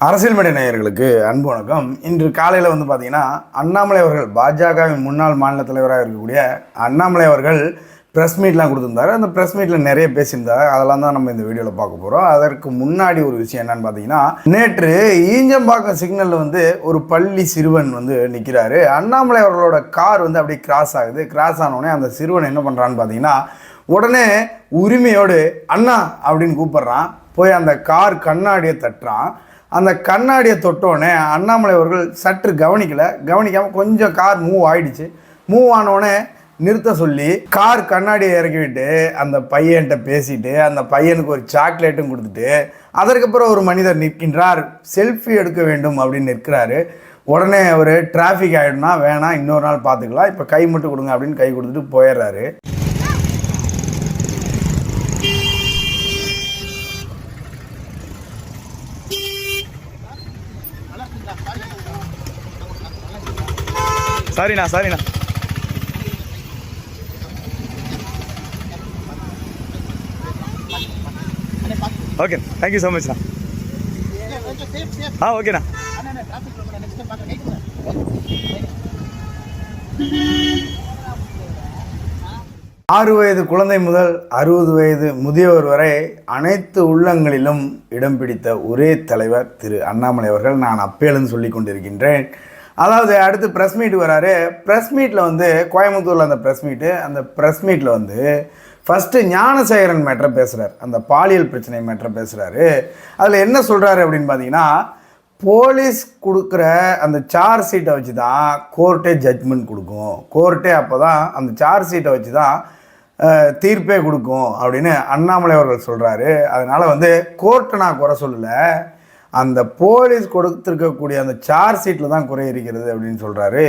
அரசியல் மேடை நேயர்களுக்கு அன்பு வணக்கம். இன்று காலையில் பார்த்தீங்கன்னா அண்ணாமலை அவர்கள் பாஜகவின் முன்னாள் மாநில தலைவராக இருக்கக்கூடிய அண்ணாமலை அவர்கள் ப்ரெஸ் மீட்லாம் கொடுத்துருந்தாரு. அந்த ப்ரெஸ் மீட்டில் நிறைய பேசியிருந்தாரு. அதெல்லாம் தான் நம்ம இந்த வீடியோவில் பார்க்க போகிறோம். அதற்கு முன்னாடி ஒரு விஷயம் என்னன்னு பார்த்தீங்கன்னா, நேற்று ஈஞ்சம்பாக்கம் சிக்னலில் ஒரு பள்ளி சிறுவன் நிற்கிறாரு. அண்ணாமலை அவர்களோட கார் அப்படியே கிராஸ் ஆகுது. கிராஸ் ஆனோடனே அந்த சிறுவன் என்ன பண்ணுறான்னு பார்த்தீங்கன்னா, உடனே உரிமையோடு அண்ணா அப்படின்னு கூப்பிட்றான். போய் அந்த கார் கண்ணாடியை தட்டுறான். அந்த கண்ணாடியை தொட்டோடனே அண்ணாமலை அவர்கள் சற்று கவனிக்காமல் கொஞ்சம் கார் மூவ் ஆகிடுச்சு. மூவ் ஆனோடனே நிறுத்த சொல்லி கார் கண்ணாடியை இறக்கிவிட்டு அந்த பையன்கிட்ட பேசிட்டு அந்த பையனுக்கு ஒரு சாக்லேட்டும் கொடுத்துட்டு அதற்கப்புறம் ஒரு மனிதர் நிற்கின்றார். செல்ஃபி எடுக்க வேண்டும் அப்படின்னு நிற்கிறாரு. உடனே அவர் டிராஃபிக் ஆகிடும்னா வேணாம், இன்னொரு நாள் பார்த்துக்கலாம், இப்போ கை மட்டும் கொடுங்க அப்படின்னு கை கொடுத்துட்டு போயிடுறாரு. சாரிண்ணா ஓகே, தேங்க்யூ ஸோ மச்ண்ணா. ஓகேண்ணா. 6 வயது குழந்தை முதல் 60 வயது முதியவர் வரை அனைத்து உள்ளங்களிலும் இடம் பிடித்த ஒரே தலைவர் திரு அண்ணாமலை அவர்கள். நான் அப்பேலன்னு சொல்லி கொண்டிருக்கின்றேன். அதாவது அடுத்து ப்ரெஸ் மீட் வராரு. ப்ரெஸ் மீட்டில் கோயம்புத்தூரில் அந்த ப்ரெஸ் மீட்டில் ஃபஸ்ட்டு ஞானசேகரன் மேட்டரை பேசுகிறார். அந்த பாலியல் பிரச்சனை மேட்டரை பேசுகிறாரு. அதில் என்ன சொல்கிறாரு அப்படின்னு பார்த்தீங்கன்னா, போலீஸ் கொடுக்குற அந்த சார்ஜ் ஷீட்டை வச்சு தான் கோர்ட்டே ஜட்ஜ்மெண்ட் கொடுக்கும். கோர்ட்டே அப்போ தான் அந்த சார்ஜ் ஷீட்டை வச்சு தான் தீர்ப்பே கொடுக்கும் அப்படின்னு அண்ணாமலை அவர்கள் சொல்கிறாரு. அதனால் கோர்ட்டை நான் குறை சொல்லலை, அந்த போலீஸ் கொடுத்துருக்கக்கூடிய அந்த சார்ஜ் ஷீட்டில் தான் குறை இருக்கிறது அப்படின்னு சொல்கிறாரு.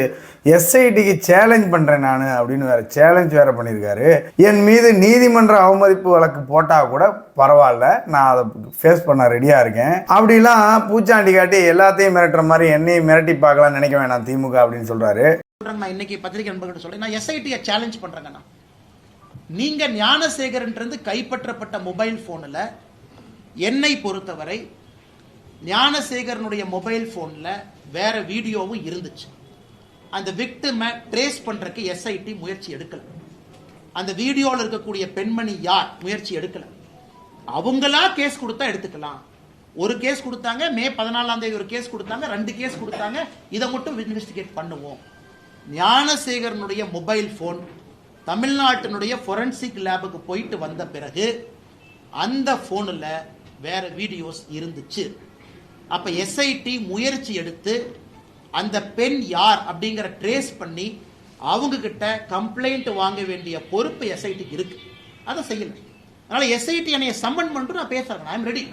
எஸ்ஐடிக்கு சேலஞ்ச் பண்ணுறேன் நான் அப்படின்னு சேலஞ்ச் வேறு பண்ணியிருக்காரு. என் மீது நீதிமன்ற அவமதிப்பு வழக்கு போட்டால் கூட பரவாயில்ல, நான் அதை ஃபேஸ் பண்ண ரெடியாக இருக்கேன். அப்படிலாம் பூச்சாண்டி காட்டி எல்லாத்தையும் மிரட்டுற மாதிரி என்னையும் மிரட்டி பார்க்கலாம்னு நினைக்க வேணாம் திமுக அப்படின்னு சொல்கிறாரு. நான் இன்னைக்கு பத்திரிகை நண்பர்கிட்ட சொல்றேன், நான் எஸ்ஐடியை சேலஞ்ச் பண்ணுறேங்கண்ணா. நீங்கள் ஞானசேகரன்றது கைப்பற்றப்பட்ட மொபைல் ஃபோனில் என்னை பொறுத்தவரை ஞானசேகரனுடைய மொபைல் ஃபோனில் வேற வீடியோவும் இருந்துச்சு. அந்த விக்டிமை ட்ரேஸ் பண்ணுறதுக்கு எஸ்ஐடி முயற்சி எடுக்கல. அந்த வீடியோவில் இருக்கக்கூடிய பெண்மணி யார் முயற்சி எடுக்கல. அவங்களா கேஸ் கொடுத்தா எடுத்துக்கலாம். ஒரு கேஸ் கொடுத்தாங்க, மே 14ஆம் தேதி ஒரு கேஸ் கொடுத்தாங்க, 2 கேஸ் கொடுத்தாங்க. இதை மட்டும் இன்வெஸ்டிகேட் பண்ணுவோம். ஞானசேகரனுடைய மொபைல் ஃபோன் தமிழ்நாட்டினுடைய ஃபொரன்சிக் லேபுக்கு போயிட்டு வந்த பிறகு அந்த ஃபோனில் வேற வீடியோஸ் இருந்துச்சு. அப்ப எஸ்ஐடி முயற்சி எடுத்து அந்த பெண் யார் அப்படிங்கிற ட்ரேஸ் பண்ணி அவங்க கிட்ட கம்ப்ளைண்ட் வாங்க வேண்டிய பொறுப்பு எஸ்ஐடிக்கு இருக்கு. அதை செய்யல. அதனால எஸ்ஐடி என்னைய சம்மன் பண்ணிட்டு நான் பேசுறேன். I am ready.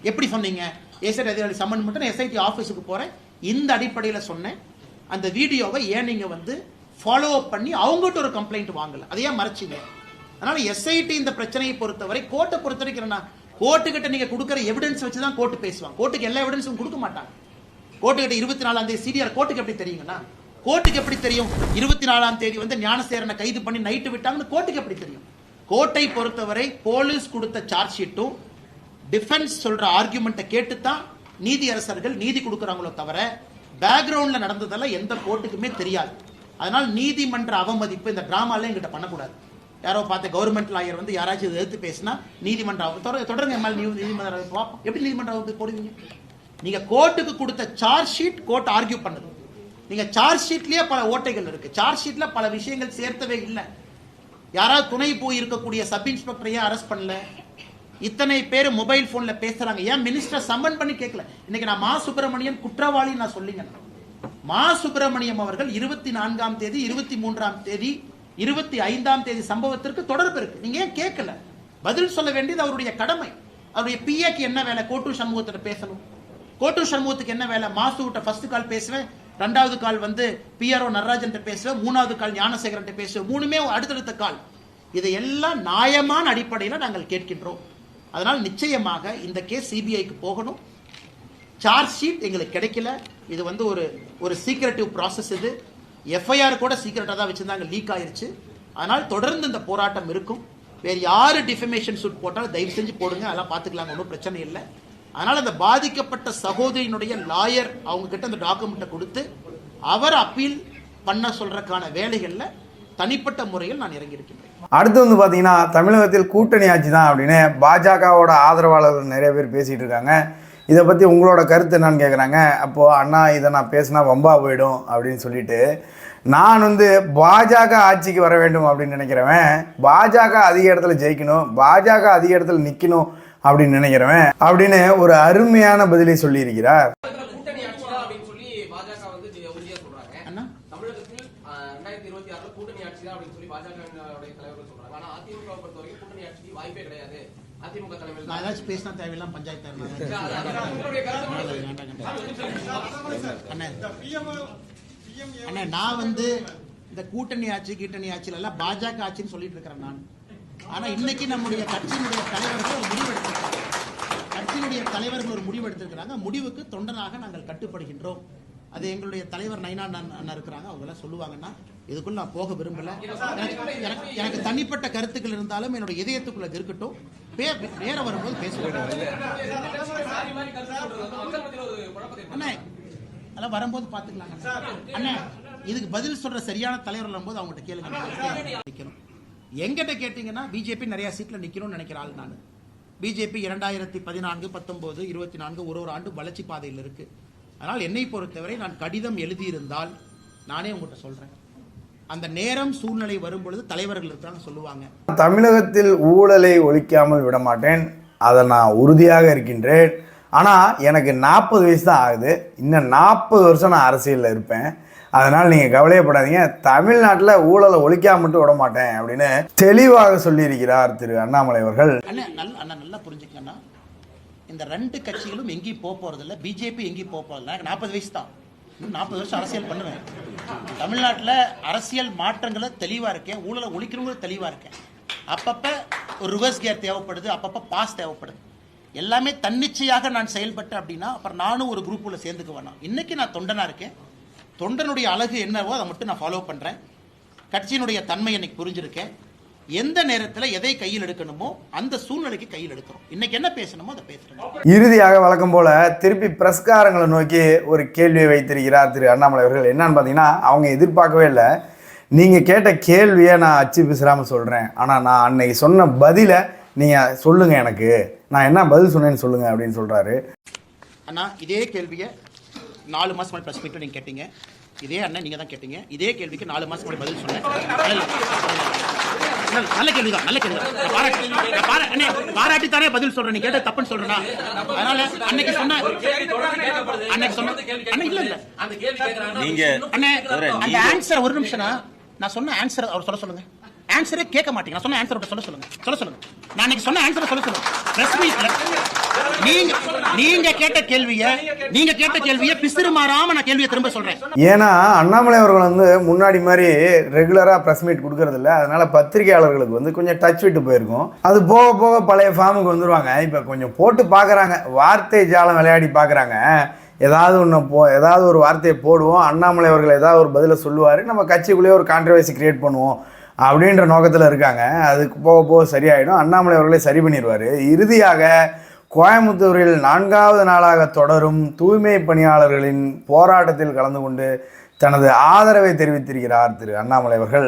எப்படி சொன்னீங்க? எஸ்ஐடி அதிகாரி சம்மன் பண்ணிட்டு எஸ்ஐடி ஆஃபீஸுக்கு போறேன். இந்த அடிப்படையில் சொன்னேன். அந்த வீடியோவை ஏன் நீங்க ஃபாலோ அப் பண்ணி அவங்ககிட்ட ஒரு கம்ப்ளைண்ட் வாங்கல, அதையே மறைச்சிங்க. அதனால எஸ்ஐடி இந்த பிரச்சனையை பொறுத்தவரை கோர்ட்டை பொறுத்த வரைக்கும் கோர்ட்டு கிட்ட நீங்க கொடுக்குற எவிடன்ஸ் வச்சு தான் கோர்ட்டு பேசுவாங்க. கோர்ட்டுக்கு எல்லா எவிடன்ஸும் கொடுக்க மாட்டாங்க. கோர்ட்டு கிட்ட 24ஆம் தேதி சிடிஆர் கோர்ட்டுக்கு எப்படி தெரியுங்கன்னா, கோர்ட்டுக்கு எப்படி தெரியும் 24ஆம் தேதி ஞானசேகரனை கைது பண்ணி நைட்டு விட்டாங்கன்னு கோர்ட்டுக்கு எப்படி தெரியும்? கோர்ட்டை பொறுத்தவரை போலீஸ் கொடுத்த சார்ஜ் ஷீட்டும் டிஃபென்ஸ் சொல்ற ஆர்குமெண்ட்டை கேட்டு தான் நீதியரசர்கள் நீதி கொடுக்குறாங்களோ தவிர பேக்ரவுண்ட்ல நடந்ததெல்லாம் எந்த கோர்ட்டுக்குமே தெரியாது. அதனால் நீதிமன்ற அவமதிப்பு இந்த டிராமால எங்கிட்ட பண்ணக்கூடாது. யாரோ பார்த்த கவர்மெண்ட் லாயர் யாராச்சும் எதிர்த்து பேசினா நீதிமன்றம் தொடருங்க, நீதிமன்றம் எப்படி நீதிமன்றம் போடுவீங்க? நீங்க கோர்ட்டுக்கு கொடுத்த சார்ஜ் ஷீட் கோர்ட் ஆர்கியூ பண்ணுது. நீங்க சார்ஜ் ஷீட்லயே பல ஓட்டைகள் இருக்கு. சார்ஜ் ஷீட்ல பல விஷயங்கள் சேர்த்தவே இல்லை. யாராவது துணை போய் இருக்கக்கூடிய சப் இன்ஸ்பெக்டர் ஏன் அரெஸ்ட் பண்ணல? இத்தனை பேர் மொபைல் போன்ல பேசுறாங்க, ஏன் மினிஸ்டர் சம்மன் பண்ணி கேட்கல? இன்னைக்கு நான் மா சுப்பிரமணியன் குற்றவாளி நான் சொல்லிங்க. மா சுப்பிரமணியம் அவர்கள் 24ஆம் தேதி 23ஆம் தேதி 25ஆம் தேதி சம்பவத்திற்கு தொடர்பு இருக்கு. நீங்க ஏன் கேட்கல? பதில் சொல்ல வேண்டியது அவருடைய கடமை. அவருடைய பிஏக்கு என்ன வேலை? கோட்டூர் சண்முகத்திட்ட பேசணும். கோட்டூர் சண்முகத்துக்கு என்ன வேலை? மாசுகிட்ட ஃபர்ஸ்ட் கால் பேசுவேன், 2வது கால் பிஆர்ஓ நடராஜன் பேசுவேன், 3வது கால் ஞானசேகரன் பேசுவேன். 3மே அடுத்தடுத்த கால். இதையெல்லாம் நியாயமான அடிப்படையில் நாங்கள் கேட்கின்றோம். அதனால் நிச்சயமாக இந்த கேஸ் சிபிஐக்கு போகணும். சார்ஜ் ஷீட் எங்களுக்கு கிடைக்கல. இது ஒரு சீக்ரெட்டிவ் ப்ராசஸ். இது எஃப்ஐஆர் கூட சீக்கிரட்டா தான் வச்சிருந்தாங்க, லீக் ஆயிருச்சு. அதனால் தொடர்ந்து இந்த போராட்டம் இருக்கும். வேறு யாரு டிஃபமேஷன் சூட் போட்டாலும் தயவு செஞ்சு போடுங்க, அதெல்லாம் பார்த்துக்கலாம், ஒன்றும் பிரச்சனை இல்லை. அதனால் அந்த பாதிக்கப்பட்ட சகோதரியினுடைய லாயர் அவங்க கிட்ட அந்த டாக்குமெண்ட்டை கொடுத்து அவர் அப்பீல் பண்ண சொல்றதுக்கான வேலைகளில் தனிப்பட்ட முறையில் நான் இறங்கியிருக்கின்றேன். அடுத்து வந்து பார்த்தீங்கன்னா தமிழகத்தில் கூட்டணி ஆட்சி தான் அப்படின்னு பாஜகவோட ஆதரவாளர்கள் நிறைய பேர் பேசிகிட்டு இருக்காங்க. இதை பற்றி உங்களோட கருத்து என்னன்னு கேட்குறாங்க. அப்போது அண்ணா இதை நான் பேசினா வம்பா போயிடும் அப்படின்னு சொல்லிட்டு நான் வந்து பாஜக ஆட்சிக்கு வர வேண்டும் அப்படின்னு நினைக்கிறவன், பாஜக அதிக இடத்துல ஜெயிக்கணும், பாஜக அதிக இடத்துல நிற்கணும் அப்படின்னு நினைக்கிறவன் அப்படின்னு ஒரு அருமையான பதிலை சொல்லியிருக்கிறார். நான் ஏதாச்சும் பேசினா தேவையில்லாம் பஞ்சாயத்து அண்ணா, நான் வந்து இந்த கூட்டணி ஆட்சியில எல்லாம் பாஜக ஆட்சின்னு சொல்லிட்டு இருக்கிறேன் நான். ஆனா இன்னைக்கு நம்முடைய கட்சியினுடைய தலைவர்கள் ஒரு முடிவு எடுத்திருக்கிறாங்க. முடிவுக்கு தொண்டனாக நாங்கள் கட்டுப்படுகின்றோம். அது எங்களுடைய தலைவர் நைனா அண்ணா இருக்கிறாங்க, அவங்க எல்லாம் சொல்லுவாங்கன்னா இதுக்குள்ள நான் போக விரும்பல. எனக்கு தனிப்பட்ட கருத்துக்கள் இருந்தாலும் என்னோட இதயத்துக்குள்ள இருக்கட்டும், வேற வரும்போது பேசுவேன். அண்ணா அதெல்லாம் வரும்போது பாத்துக்கலாங்க அண்ணா. இதுக்கு பதில் சொல்ற சரியான தலைவர் வரும்போது அவங்ககிட்ட கேளுங்க. எங்கிட்ட கேட்டீங்கன்னா பிஜேபி நிறைய சீட்ல நிக்கணும்னு நினைக்கிற ஆள் நான். பிஜேபி 2014, 19, 24 ஒரு ஆண்டு வளர்ச்சி பாதையில் இருக்கு. அதனால் என்னை பொறுத்தவரை நான் கடிதம் எழுதியிருந்தால் நானே உங்கள்கிட்ட சொல்றேன், அந்த நேரம் சூழ்நிலை வரும்பொழுது தலைவர்கள் இருக்காங்க சொல்லுவாங்க. தமிழகத்தில் ஊழலை ஒழிக்காமல் விட மாட்டேன், அதை நான் உறுதியாக இருக்கின்றேன். ஆனால் எனக்கு 40 வயசு தான் ஆகுது, இன்னும் 40 வருஷம் நான் அரசியலில் இருப்பேன். அதனால் நீங்கள் கவலையப்படாதீங்க, தமிழ்நாட்டில் ஊழலை ஒழிக்காம மட்டும் விட மாட்டேன் அப்படின்னு தெளிவாக சொல்லியிருக்கிறார் திரு அண்ணாமலை அவர்கள். நல்லா புரிஞ்சுக்கண்ணா, இந்த 2 கட்சிகளும் எங்கேயும் போறதில்லை, பிஜேபி எங்கேயும் போறதில்லை. எனக்கு 40 வயசு தான், 40 வருஷம் அரசியல் பண்ணுவேன். தமிழ்நாட்டில் அரசியல் மாற்றங்களை தெளிவாக இருக்கேன், ஊழலை ஒழிக்கிறவங்களும் தெளிவாக இருக்கேன். அப்பப்போ ஒரு ரிவர்ஸ் கியர் தேவைப்படுது, அப்பப்போ பாஸ் தேவைப்படுது. எல்லாமே தன்னிச்சையாக நான் செயல்பட்டேன் அப்படின்னா அப்புறம் நானும் ஒரு குரூப்புல சேர்ந்துக்க வேணாம். இன்னைக்கு நான் தொண்டனா இருக்கேன், தொண்டனுடைய அழகு என்னவோ அதை மட்டும் நான் ஃபாலோ பண்றேன். கட்சியினுடைய தன்மை எனக்கு புரிஞ்சிருக்கேன். எந்த நேரத்தில் எதை கையில் எடுக்கணுமோ அந்த சூழ்நிலைக்கு கையில் எடுக்கிறோம். இன்னைக்கு என்ன பேசணுமோ அதை பேசுறோம். இறுதியாக வழக்கம் போல திருப்பி பிரஸ்காரங்களை நோக்கி ஒரு கேள்வியை வைத்திருக்கிறார் திரு அண்ணாமலை அவர்கள். என்னன்னு பார்த்தீங்கன்னா, அவங்க எதிர்பார்க்கவே இல்லை, நீங்கள் கேட்ட கேள்வியை நான் அச்சு பேசுகிறாமல் சொல்கிறேன், ஆனால் நான் அன்னைக்கு சொன்ன பதிலை நீங்கள் சொல்லுங்கள், எனக்கு நான் என்ன பதில் சொன்னேன்னு சொல்லுங்கள் அப்படின்னு சொல்கிறாரு. அண்ணா இதே கேள்வியை 4 மாதம் முன்னாடி ப்ரெஸ் மீட்டில் நீங்கள் கேட்டீங்க, இதே அண்ணன் நீங்கள் தான் கேட்டீங்க, இதே கேள்விக்கு 4 மாதம் முன்னாடி பதில் சொன்னேன். நல்ல கேள்விதான், நல்ல கேள்வி. பாராட்டித்தானே பதில் சொல்றேன், நீ கேட்ட தப்புன்னு சொல்றேன்னா. அதனால அன்னைக்கு சொன்ன இல்ல இல்ல அந்த ஆன்சர் ஒரு நிமிஷம், நான் சொன்ன ஆன்சர் அவர் சொல்ல சொல்லுங்க. ஆன்சரே கேட்க மாட்டீங்க, நான் சொன்ன ஆன்சர் சொல்ல சொல்லுங்க. நான் அன்னைக்கு சொன்ன ஆன்சர் சொல்ல சொல்லுங்க. பிரஸ் மீட்ல நீங்க கேட்ட கேள்வியை பிசிறு மாறாம நான் கேள்வியை திரும்ப சொல்றேன். ஏன்னா அண்ணாமலை அவர்கள் வந்து முன்னாடி மாதிரி ரெகுலரா பிரஸ் மீட் கொடுக்கறது இல்லை. அதனால பத்திரிகையாளர்களுக்கு வந்து கொஞ்சம் டச் விட்டு போயிருக்கும். அது போக போக பழைய ஃபார்முக்கு வந்துருவாங்க. இப்போ கொஞ்சம் போட்டு பார்க்குறாங்க, வார்த்தை ஜாலம் விளையாடி பார்க்குறாங்க. ஏதாவது ஒரு வார்த்தையை போடுவோம், அண்ணாமலை அவர்கள் ஏதாவது ஒரு பதிலை சொல்லுவார், நம்ம கட்சிக்குள்ளேயே ஒரு கான்ட்ரவர்சி கிரியேட் பண்ணுவோம் அப்படின்ற நோக்கத்தில் இருக்காங்க. அதுக்கு போக போக சரியாயிடும், அண்ணாமலை அவர்களே சரி பண்ணிடுவார். இறுதியாக கோயம்புத்தூரில் 4வது நாளாக தொடரும் தூய்மை பணியாளர்களின் போராட்டத்தில் கலந்து கொண்டு தனது ஆதரவை தெரிவித்திருக்கிறார் திரு அண்ணாமலை அவர்கள்.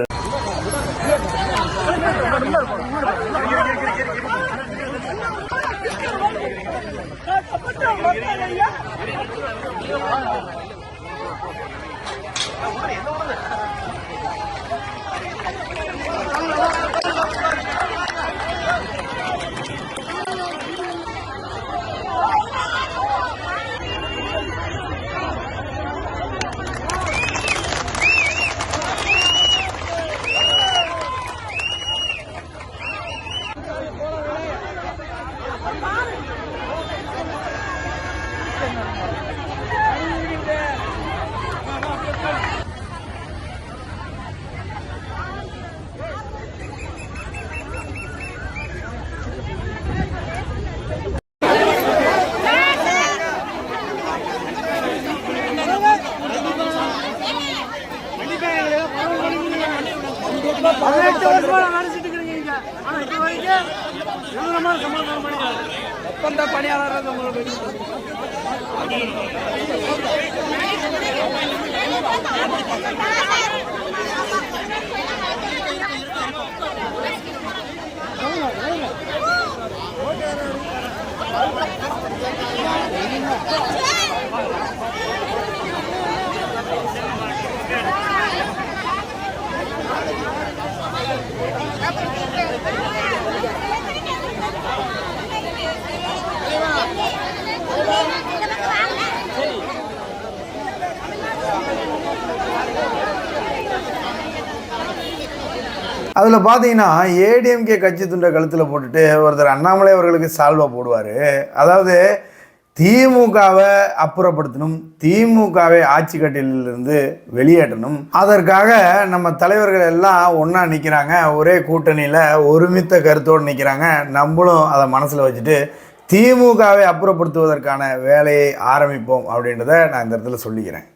ஒப்பந்த பணியாளர் அதில் பார்த்தீங்கன்னா ஏடிஎம்கே கட்சி துண்டை கழுத்தில் போட்டுட்டு ஒருத்தர் அண்ணாமலை அவர்களுக்கு சால்வா போடுவார். அதாவது திமுகவை அப்புறப்படுத்தணும், திமுகவை ஆட்சி கட்டிலிருந்து வெளியேற்றணும், அதற்காக நம்ம தலைவர்கள் எல்லாம் ஒன்றா நிற்கிறாங்க, ஒரே கூட்டணியில் ஒருமித்த கருத்தோடு நிற்கிறாங்க. நம்மளும் அதை மனசில் வச்சுட்டு திமுகவை அப்புறப்படுத்துவதற்கான வேலையை ஆரம்பிப்போம் அப்படின்றத நான் இந்த இடத்துல சொல்லிக்கிறேன்.